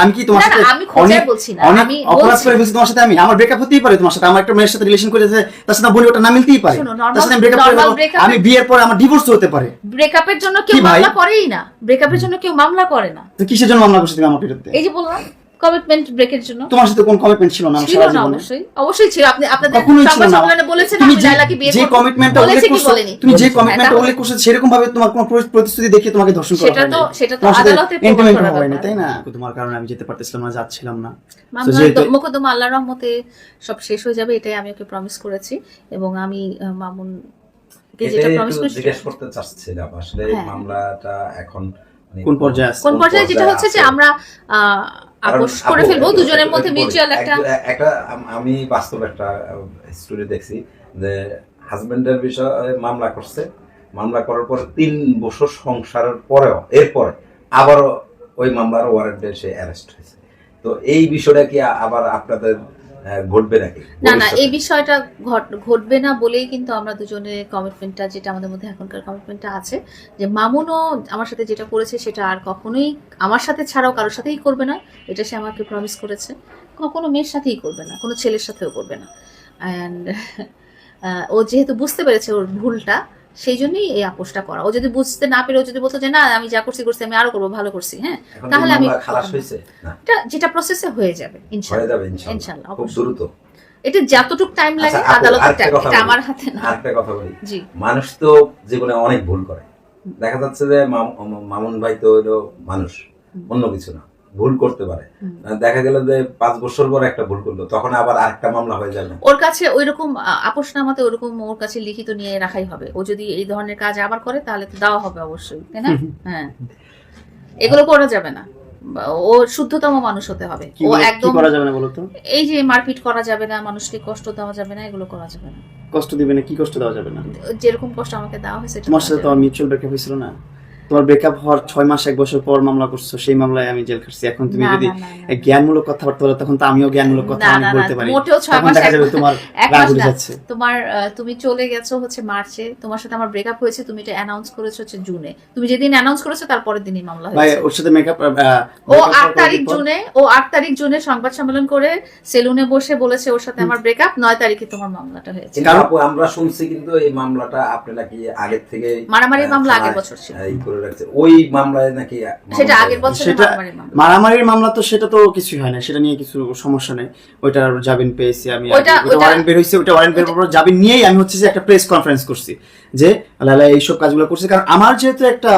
আমি কি তোমার সাথে অনেক অপরাধ করে বলছি তোমার সাথে আমি আমার ব্রেকআপ হতেই পারে তোমার সাথে আমার একটা মেয়ের সাথে রিলেশন করেছে তার সাথে বলি ওটা না মিলতেই পারে তার সাথে ব্রেকআপ করে আমি বিয়ের পর আমার ডিভোর্স হতে পারে ব্রেকআপের জন্য কেউ মামলা করেই না ব্রেকআপের জন্য কেউ মামলা করে না তো কিসের জন্য মামলা করছিস তুমি আমার বিরুদ্ধে এই যে বললাম কমিটমেন্ট ব্রেকের জন্য তোমার সাথে কোন কমিটমেন্ট ছিল না সারা জীবনে অবশ্যই ছিল আপনি আপনাদের সংবাদ সম্মেলনে বলেছেন আমি লাইলাকে বিয়ে করব যে কমিটমেন্টটা উল্লেখ করছো তুমি যে কমিটমেন্টটা উল্লেখ করছো সেরকম ভাবে তোমার কোন প্রতিশ্রুতি দেখিয়ে তোমাকে ধর্ষণ করা সেটা তো আদালতে প্রমাণ করা হবে না তাই না তোমার কারণে আমি যেতে পারতেছিলাম না যাচ্ছিলাম না মোকদ্দমা আল্লাহর রহমতে সব শেষ হয়ে যাবে এটাই আমি ওকে প্রমিস করেছি এবং আমি মামুন কে যেটা প্রমিস করেছি জিজ্ঞেস করতে চাচ্ছিলাম আসলে মামলাটা এখন কোন পর্যায়ে যেটা হচ্ছে যে আমরা আপোষ করে ফেলবো দুজনের মধ্যে মিউচুয়াল একটা আমি বাস্তব একটা স্টোরি দেখছি যে হাজবেন্ডের বিষয়ে মামলা করছে মামলা করার পর 3 বছর সংসারের পরেও এরপরে আবার ওই মামলার ওয়ারেন্টে সে অ্যারেস্ট হয়েছে তো এই বিষয়টা কি আবার আপনাদের ঘটবে নাকি না এই বিষয়টা ঘটবে না বলেই কিন্তু আমরা দুজনের কমিটমেন্টটা যেটা আমাদের মধ্যে এখনকার কমিটমেন্টটা আছে যে মামুনও আমার সাথে যেটা করেছে সেটা আর কখনোই আমার সাথে ছাড়াও কারোর সাথেই করবে না এটা সে আমাকে প্রমিস করেছে কোনো মেয়ের সাথেই করবে না কোনো ছেলের সাথেও করবে না অ্যান্ড ও যেহেতু বুঝতে পেরেছে ওর ভুলটা সেই জন্যই এই আপোষটা করা ও যদি বুঝতে না পেরে ও যদি বলতো যে না আমি যা করছি আমি আরো করবো ভালো করছি হ্যাঁ তাহলে আমি যেটা প্রসেসে হয়ে যাবে ইনশাআল্লাহ খুব দ্রুত এটা যতটুকু টাইম লাগে আদালতের টাইম এটা আমার হাতে না আরেকটা কথা বলি জি মানুষ তো জীবনে অনেক ভুল করে দেখা যাচ্ছে যে মামুন ভাই তো হলো মানুষ অন্য কিছু না ভুল করতে পারে দেখা গেল যে 5 বছর পর একটা ভুল করলো তখন আবার আরেকটা মামলা হয়ে যাবে ওর কাছে ওইরকম আপোষনামাতে ওরকম ওর কাছে লিখিত নিয়ে রাখাই হবে ও যদি এই ধরনের কাজ আবার করে তাহলে তো দেওয়া হবে অবশ্যই তাই না হ্যাঁ এগুলো করা যাবে না ও শুদ্ধতম মানুষ হতে হবে ও একদম করা যাবে না বলো তো এই যে মারপিট করা যাবে না মানুষকে কষ্ট দেওয়া যাবে না এগুলো করা যাবে না কষ্ট দিবে না কি কষ্ট দেওয়া যাবে না যেরকম কষ্ট আমাকে দেওয়া হয়েছে তোমার সাথে তো মিউচুয়াল ব্রেকআপ হয়েছিল না তোমার ব্রেকআপ হওয়ার 6 মাস 1 বছর পর মামলা করছো সেই মামলায় আমি জেল খাটছি এখন তুমি যদি জ্ঞানমূলক কথাবার্তা বলো তখন তো আমিও জ্ঞানমূলক কথা অনেক বলতে পারি মোটেও 6 মাস দেখা যাবে তোমার রাগ উঠে যাচ্ছে তোমার তুমি চলে গেছো হচ্ছে মার্চে তোমার সাথে আমার ব্রেকআপ হয়েছে তুমি এটা অ্যানাউন্স করেছো হচ্ছে জুনে তুমি যেদিন অ্যানাউন্স করেছো তারপরের দিনই মামলা হয়েছে ভাই ওর সাথে মেকআপ ও 8 তারিখ জুনে সংবাদ সম্মেলন করে সেলুনে বসে বলেছে ওর সাথে আমার ব্রেকআপ 9 তারিখে তোমার মামলাটা হয়েছে কারণ আমরা শুনছি কিন্তু এই মামলাটা আপনি নাকি আগে থেকে মারামারি মামলা আগের বছর ছিল ওই মামলায় নাকি সেটা আগের বছর মারামারির মামলা তো সেটা তো কিছুই হয় না সেটা নিয়ে কিছু সমস্যা নেই ওইটা জামিন পেয়েছি আমি ওয়ারেন্ট বের হইছে ওটা ওয়ারেন্ট বের পর জামিন নিয়েই আমি হচ্ছে যে একটা প্রেস কনফারেন্স করছি যে লালা এইসব কাজগুলো করছে কারণ আমার যেহেতু একটা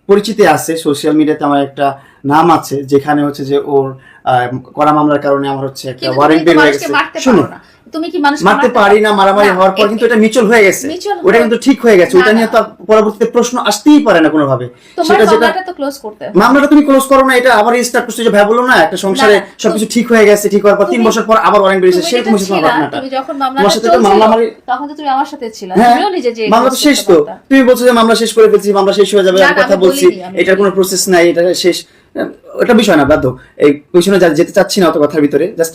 পরিচিতি আছে সোশ্যাল মিডিয়াতে আমার একটা নাম আছে যেখানে হচ্ছে যে ওর করা মামলার কারণে আমার হচ্ছে একটা ওয়ারেন্ট বের হয়ে গেছে শুনুন তুমি কি মানুষ মারতে পারি না মারামারি হওয়ার পর কিন্তু এটা মিউচুয়াল হয়ে গেছে ওটা কিন্তু ঠিক হয়ে গেছে ওটা নিয়ে তো পরবর্তীতে প্রশ্ন আসতেই পারে না কোনো ভাবে সেটা যেটা মামলাটা তো ক্লোজ করতে হবে মামলাটা তুমি ক্লোজ করো না এটা আবার রিস্টার্ট করতে যে ভাই বলো না একটা সংসারে সবকিছু ঠিক হয়ে গেছে ঠিক হওয়ার পর 3 বছর পর আবার ওয়ারেন্ট বেরিয়েছে সেরকম হচ্ছে ঘটনাটা তুমি যখন মামলাটা চলছিল তখন তো তুমি আমার সাথে ছিলে তুমিও নিজে যে মামলা তো শেষ তো তুমি বলছো যে মামলা শেষ করে ফেলছি মামলা শেষ হয়ে যাবে আমি কথা বলছি এটার কোনো প্রসেস নাই এটা শেষ ওটা বিষয় না বাধ্য এই কোশ্চেনে যেতে চাচ্ছি না অত কথার ভিতরে জাস্ট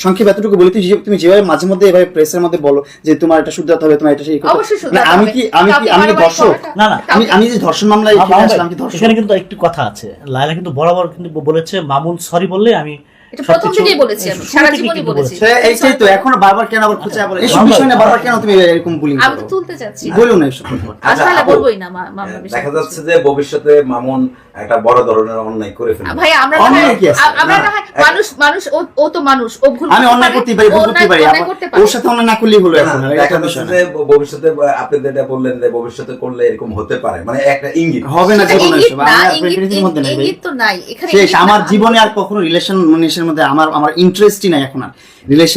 সংক্ষেপে এতটুকু বলি তুমি যেভাবে মাঝে মধ্যে এভাবে প্রেসের মধ্যে বলো যে তোমার এটা শুধরাতে হবে তোমার এটা সেই কথা আমি ধর্ষক না আমি যে ধর্ষণ মামলায় আসলাম কি ধর্ষণ এখানে কিন্তু একটু কথা আছে লায়লা কিন্তু বরাবর কিন্তু বলেছে মামুন সরি বললে আমি এটা প্রথম থেকেই বলেছি আমি সারা জীবনই বলেছি এইটাই তো এখন বারবার কেন আবার খুঁজে বলে এই বিষয় না বারবার কেন তুমি এরকম বলি আমি তো তুলতে যাচ্ছি বলো না এসব আসলে বলবোই না মামলা বিষয় দেখা যাচ্ছে যে ভবিষ্যতে মামুন একটা বড় ধরনের অন্যায় করে ফেলবে ভাই আমরা মানুষ ও তো মানুষ ও ভুল আমি অন্যায় করতে পারি ভুল করতে পারি ওর সাথে অন্যায় না করলেই হলো এখন একটা বিষয় যে ভবিষ্যতে আপনি যেটা বললেন যে ভবিষ্যতে করলে এরকম হতে পারে মানে একটা ইঙ্গিত হবে না জীবনে এসব আমার প্রেগন্যান্সির মধ্যে নাই ইঙ্গিত তো নাই এখানে আমার জীবনে আর কখনো রিলেশন মধ্যে আমার ইন্টারেস্টই নাই এখন আর রিলেশন